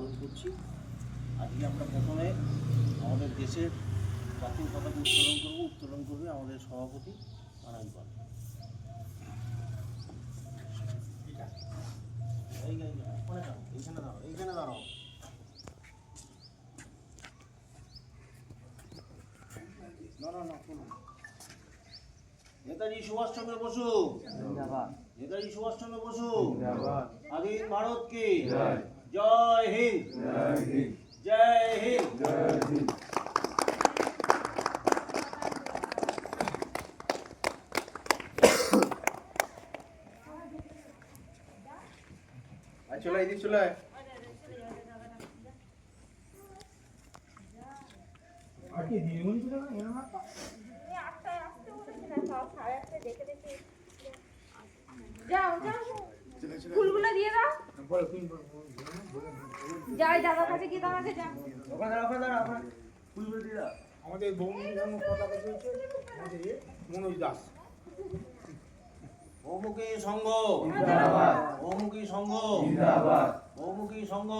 পালন করছি। আজকে আমরা প্রথমে আমাদের দেশের জাতীয় পতাকা উত্তোলন করবে আমাদের সভাপতি মানাই পাল। এইখানে দাঁড়াও। না নেতাজি সুভাষচন্দ্র বসু, নেতাজি সুভাষচন্দ্র বসু, স্বাধীন ভারত কি জয় হিন্দ, জয় হিন্দ। চলে এদিকে চলে আর কি দিদিমণি ছিল না এরকম একটা ফুলগুলো দিয়ে দাও। যাই দাদার কাছে গিয়ে দাদাকে যা। ফুলগুলো দিয়ে দাও। আমাদের বঙ্গবন্ধু পতাকা চলছে আমাদের মনোজ দাস বহুমুখী সংঘ, বহুমুখী সংঘ, বহুমুখী সংঘ।